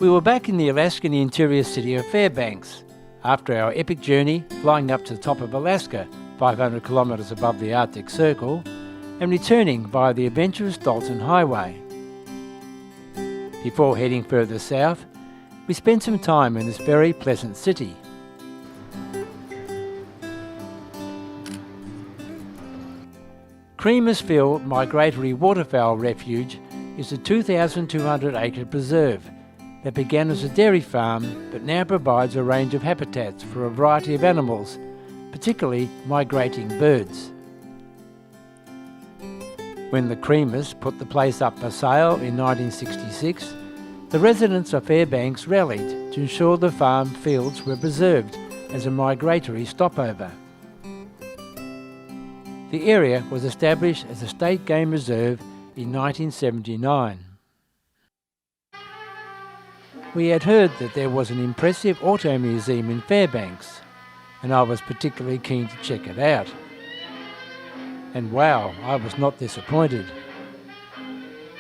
We were back in the Alaskan interior city of Fairbanks after our epic journey flying up to the top of Alaska, 500 kilometres above the Arctic Circle, and returning via the adventurous Dalton Highway. Before heading further south, we spent some time in this very pleasant city. Creamersville Migratory Waterfowl Refuge is a 2,200-acre preserve that began as a dairy farm but now provides a range of habitats for a variety of animals, particularly migrating birds. When the Creamers put the place up for sale in 1966, the residents of Fairbanks rallied to ensure the farm fields were preserved as a migratory stopover. The area was established as a state game reserve in 1979. We had heard that there was an impressive auto museum in Fairbanks, and I was particularly keen to check it out. And wow, I was not disappointed.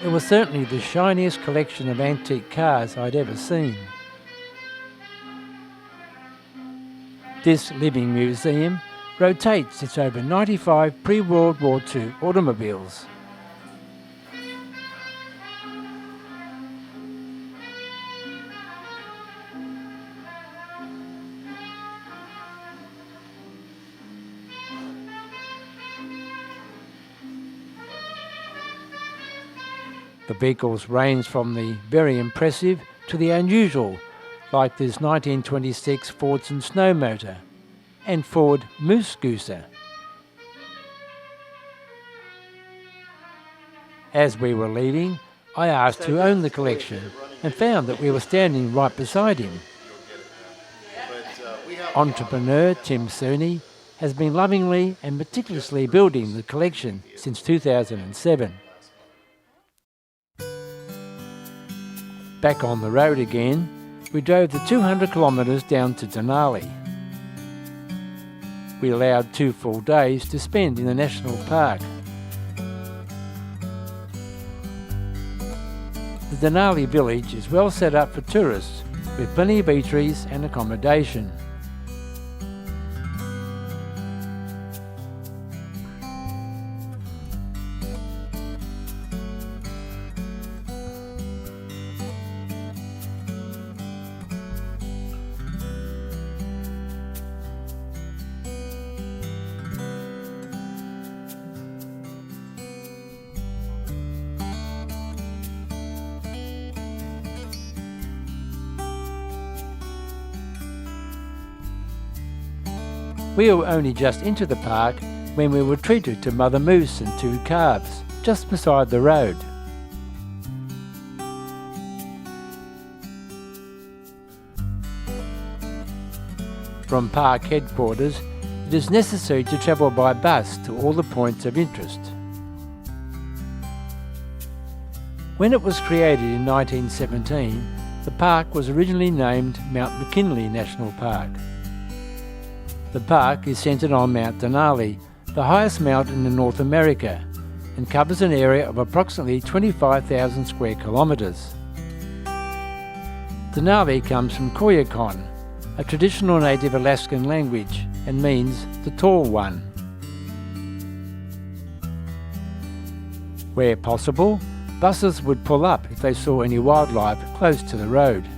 It was certainly the shiniest collection of antique cars I'd ever seen. This living museum rotates its over 95 pre-World War II automobiles. The vehicles range from the very impressive to the unusual, like this 1926 Fordson snow motor and Ford Moose Gooser. As we were leaving, I asked who owned the collection and found that we were standing right beside him. Entrepreneur Tim Cerny has been lovingly and meticulously building the collection since 2007. Back on the road again, we drove the 200 kilometres down to Denali. We allowed 2 full days to spend in the national park. The Denali village is well set up for tourists with plenty of eateries and accommodation. We were only just into the park when we were treated to Mother Moose and 2 calves, just beside the road. From park headquarters, it is necessary to travel by bus to all the points of interest. When it was created in 1917, the park was originally named Mount McKinley National Park. The park is centred on Mount Denali, the highest mountain in North America, and covers an area of approximately 25,000 square kilometres. Denali comes from Koyukon, a traditional native Alaskan language, and means the tall one. Where possible, buses would pull up if they saw any wildlife close to the road.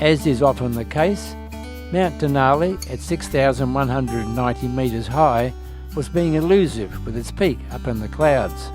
As is often the case, Mount Denali at 6,190 metres high was being elusive with its peak up in the clouds.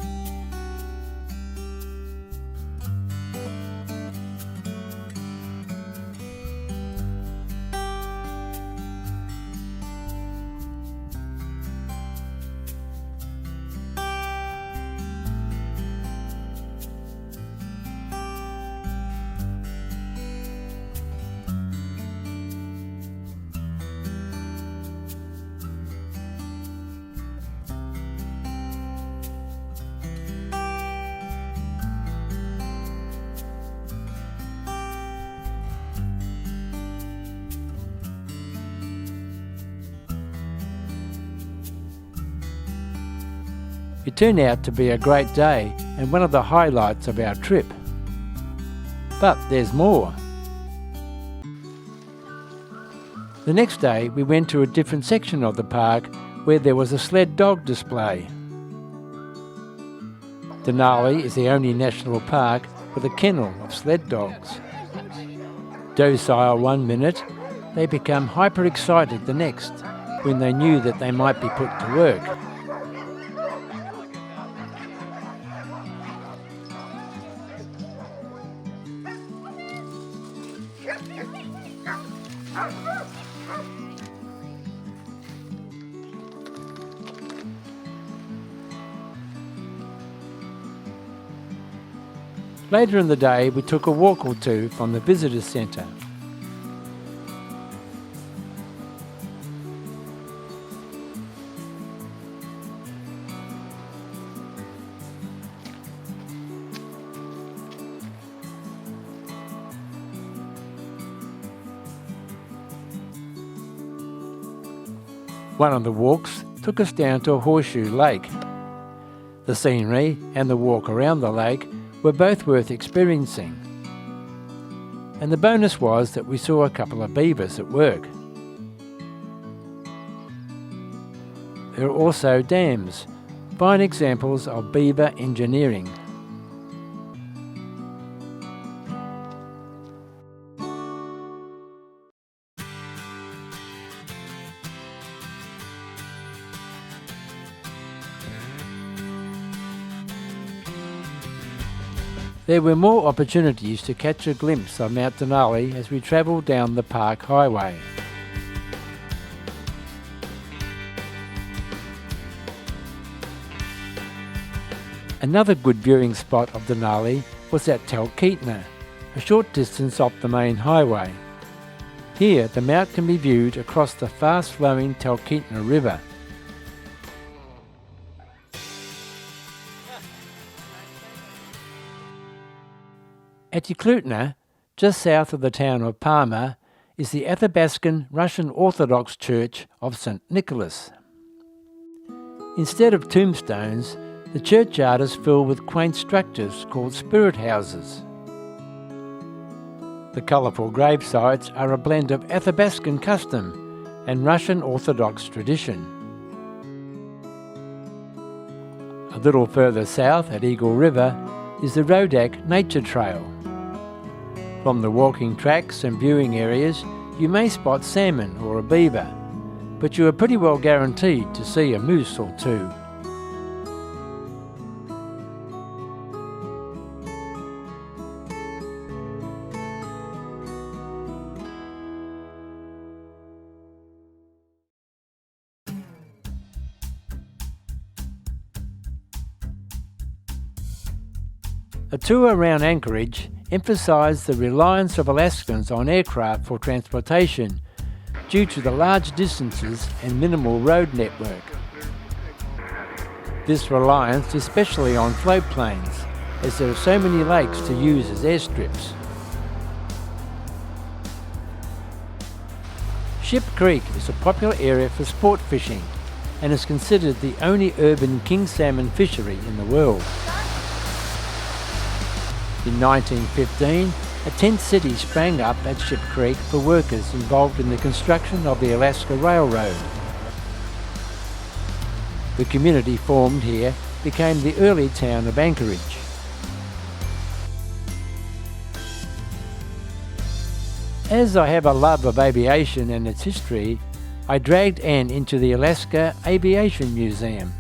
It turned out to be a great day and one of the highlights of our trip. But there's more. The next day we went to a different section of the park where there was a sled dog display. Denali is the only national park with a kennel of sled dogs. Docile one minute, they become hyper-excited the next when they knew that they might be put to work. Later in the day, we took a walk or two from the visitor centre. One of the walks took us down to a horseshoe lake. The scenery and the walk around the lake were both worth experiencing. And the bonus was that we saw a couple of beavers at work. There are also dams, fine examples of beaver engineering. There were more opportunities to catch a glimpse of Mount Denali as we travelled down the park highway. Another good viewing spot of Denali was at Talkeetna, a short distance off the main highway. Here the mount can be viewed across the fast-flowing Talkeetna River. At Uklutna, just south of the town of Parma, is the Athabaskan Russian Orthodox Church of St. Nicholas. Instead of tombstones, the churchyard is filled with quaint structures called spirit houses. The colourful gravesites are a blend of Athabaskan custom and Russian Orthodox tradition. A little further south at Eagle River is the Rodak Nature Trail. From the walking tracks and viewing areas, you may spot salmon or a beaver, but you are pretty well guaranteed to see a moose or two. A tour around Anchorage emphasised the reliance of Alaskans on aircraft for transportation due to the large distances and minimal road network. This reliance is especially on floatplanes, as there are so many lakes to use as airstrips. Ship Creek is a popular area for sport fishing and is considered the only urban king salmon fishery in the world. In 1915, a tent city sprang up at Ship Creek for workers involved in the construction of the Alaska Railroad. The community formed here became the early town of Anchorage. As I have a love of aviation and its history, I dragged Anne into the Alaska Aviation Museum.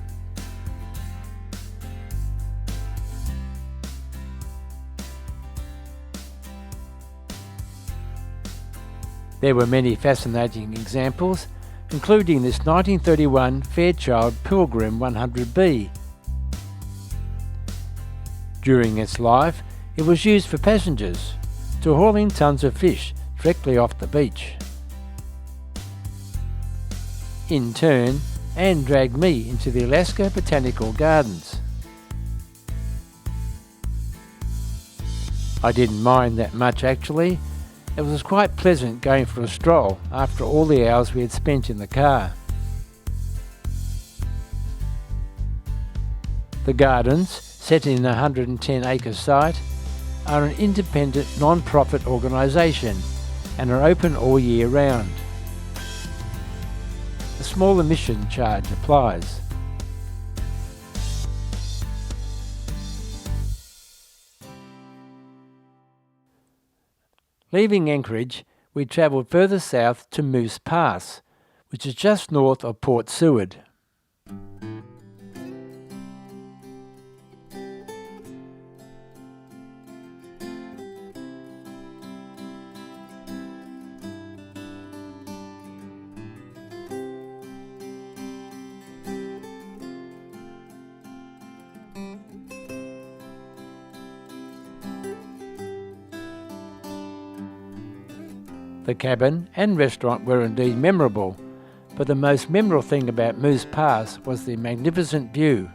There were many fascinating examples, including this 1931 Fairchild Pilgrim 100B. During its life, it was used for passengers to haul in tons of fish directly off the beach. In turn, Anne dragged me into the Alaska Botanical Gardens. I didn't mind that much actually. It was quite pleasant going for a stroll after all the hours we had spent in the car. The gardens, set in a 110-acre site, are an independent non-profit organisation and are open all year round. A small admission charge applies. Leaving Anchorage, we travelled further south to Moose Pass, which is just north of Port Seward. The cabin and restaurant were indeed memorable, but the most memorable thing about Moose Pass was the magnificent view.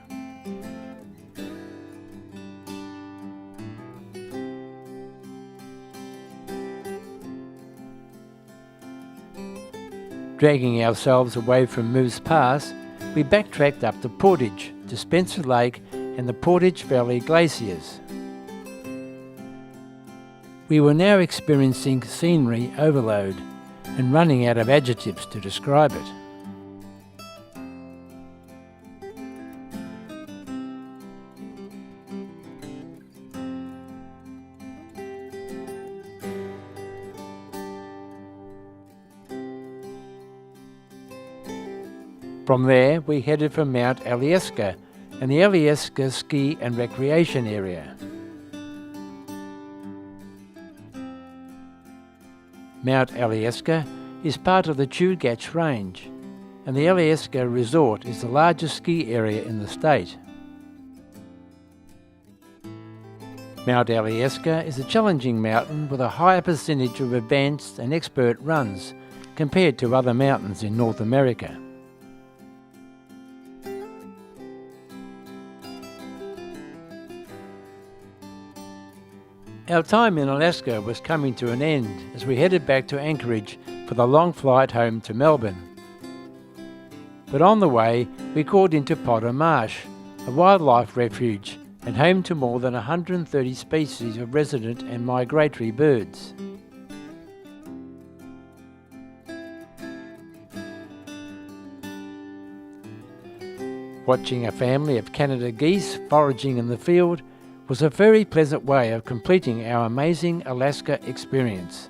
Dragging ourselves away from Moose Pass, we backtracked up to Portage, to Spencer Lake and the Portage Valley Glaciers. We were now experiencing scenery overload and running out of adjectives to describe it. From there, we headed for Mount Alyeska and the Alyeska Ski and Recreation Area. Mount Alyeska is part of the Chugach Range, and the Alyeska Resort is the largest ski area in the state. Mount Alyeska is a challenging mountain with a higher percentage of advanced and expert runs compared to other mountains in North America. Our time in Alaska was coming to an end as we headed back to Anchorage for the long flight home to Melbourne. But on the way, we called into Potter Marsh, a wildlife refuge and home to more than 130 species of resident and migratory birds. Watching a family of Canada geese foraging in the field was a very pleasant way of completing our amazing Alaska experience.